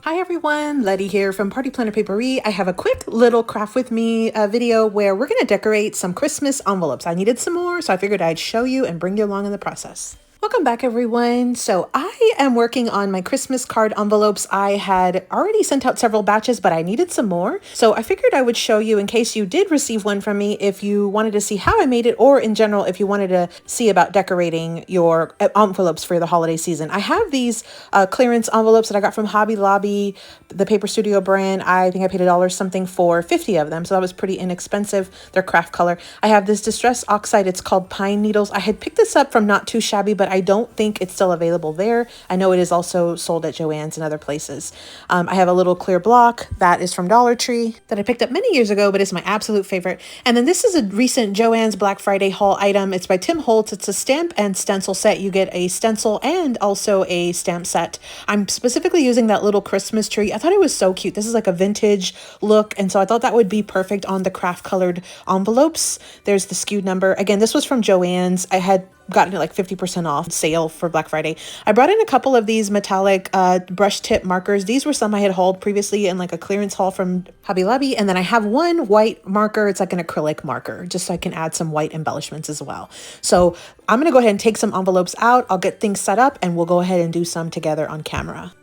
Hi everyone, Letty here from Party Planner Paperie. I have a quick little craft with me video where we're going to decorate some Christmas envelopes. I needed some more, so I figured I'd show you and bring you along in the process. Welcome back everyone. So I am working on my Christmas card envelopes. I had already sent out several batches, but I needed some more. So I figured I would show you in case you did receive one from me, if you wanted to see how I made it, or in general, if you wanted to see about decorating your envelopes for the holiday season. I have these clearance envelopes that I got from Hobby Lobby, the Paper Studio brand. I think I paid $1 something for 50 of them. So that was pretty inexpensive. They're craft color. I have this distress oxide. It's called Pine Needles. I had picked this up from Not Too Shabby, but I don't think it's still available there. I know it is also sold at Joann's and other places. I have a little clear block that is from Dollar Tree that I picked up many years ago, but it's my absolute favorite. And then this is a recent Joann's Black Friday haul item. It's by Tim Holtz. It's a stamp and stencil set. You get a stencil and also a stamp set. I'm specifically using that little Christmas tree. I thought it was so cute. This is like a vintage look, and so I thought that would be perfect on the craft colored envelopes. There's the SKU number. Again, this was from Joann's. I had gotten it like 50% off sale for Black Friday. I brought in a couple of these metallic brush tip markers. These were some I had hauled previously in like a clearance haul from Hobby Lobby. And then I have one white marker. It's like an acrylic marker, just so I can add some white embellishments as well. So I'm going to go ahead and take some envelopes out. I'll get things set up and we'll go ahead and do some together on camera.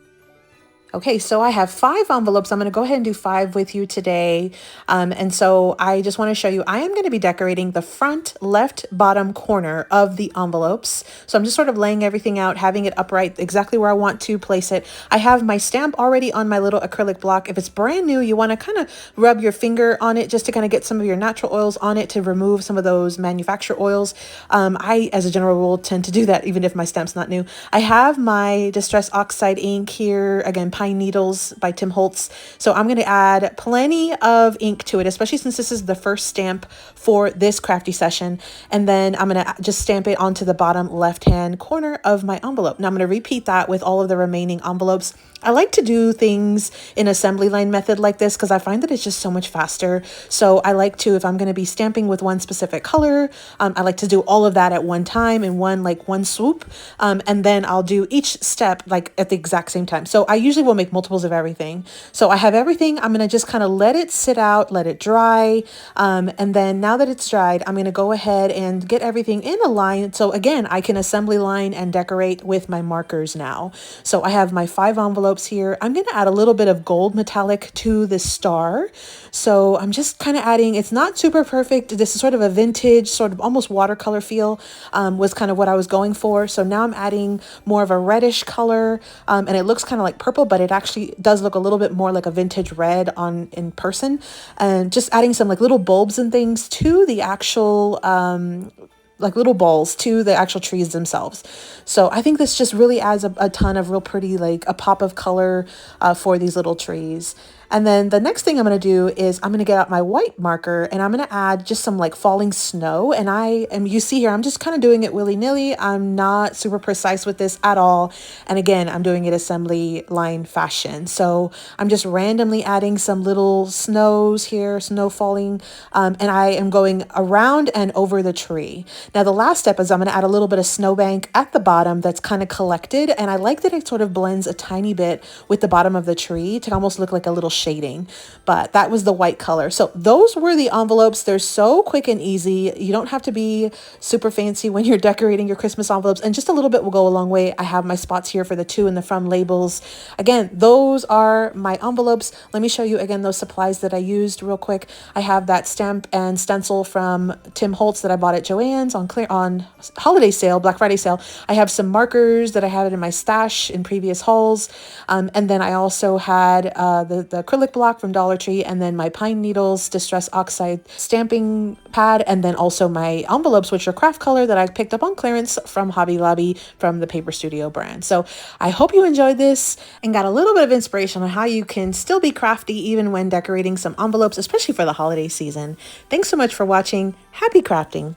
Okay, so I have 5 envelopes. I'm going to go ahead and do 5 with you today. And so I just want to show you, I am going to be decorating the front left bottom corner of the envelopes. So I'm just sort of laying everything out, having it upright exactly where I want to place it. I have my stamp already on my little acrylic block. If it's brand new, you want to kind of rub your finger on it just to kind of get some of your natural oils on it to remove some of those manufacturer oils. I, as a general rule, tend to do that even if my stamp's not new. I have my Distress Oxide ink here, again, Pine Needles by Tim Holtz. So I'm going to add plenty of ink to it, especially since this is the first stamp for this crafty session. And then I'm going to just stamp it onto the bottom left-hand corner of my envelope. Now I'm going to repeat that with all of the remaining envelopes. I like to do things in assembly line method like this because I find that it's just so much faster. So I like to, if I'm going to be stamping with one specific color, I like to do all of that at one time in one swoop. And then I'll do each step like at the exact same time. So I usually will make multiples of everything. So I have everything. I'm going to just kind of let it sit out, let it dry. And then now that it's dried, I'm going to go ahead and get everything in a line. So again, I can assembly line and decorate with my markers now. So I have my 5 envelopes here. I'm going to add a little bit of gold metallic to the star. So I'm just kind of adding, it's not super perfect. This is sort of a vintage, sort of almost watercolor feel, was kind of what I was going for. So now I'm adding more of a reddish color, and it looks kind of like purple, but it actually does look a little bit more like a vintage red in person. And just adding some like little bulbs and things to the actual like little balls to the actual trees themselves. So I think this just really adds a ton of real pretty, like a pop of color for these little trees. And then the next thing I'm going to do is I'm going to get out my white marker and I'm going to add just some like falling snow. And you see here, I'm just kind of doing it willy-nilly. I'm not super precise with this at all. And again, I'm doing it assembly line fashion. So I'm just randomly adding some little snows here, snow falling. And I am going around and over the tree. Now, the last step is I'm going to add a little bit of snowbank at the bottom that's kind of collected. And I like that it sort of blends a tiny bit with the bottom of the tree to almost look like a little shading, but that was the white color. So those were the envelopes. They're so quick and easy. You don't have to be super fancy when you're decorating your Christmas envelopes, and just a little bit will go a long way. I have my spots here for the to and the from labels. Again, those are my envelopes. Let me show you again those supplies that I used real quick. I have that stamp and stencil from Tim Holtz that I bought at Joann's on holiday sale, Black Friday sale. I have some markers that I had in my stash in previous hauls. And then I also had the acrylic block from Dollar Tree, and then my Pine Needles Distress Oxide stamping pad, and then also my envelopes, which are craft color that I picked up on clearance from Hobby Lobby from the Paper Studio brand. So I hope you enjoyed this and got a little bit of inspiration on how you can still be crafty even when decorating some envelopes, especially for the holiday season. Thanks so much for watching. Happy crafting.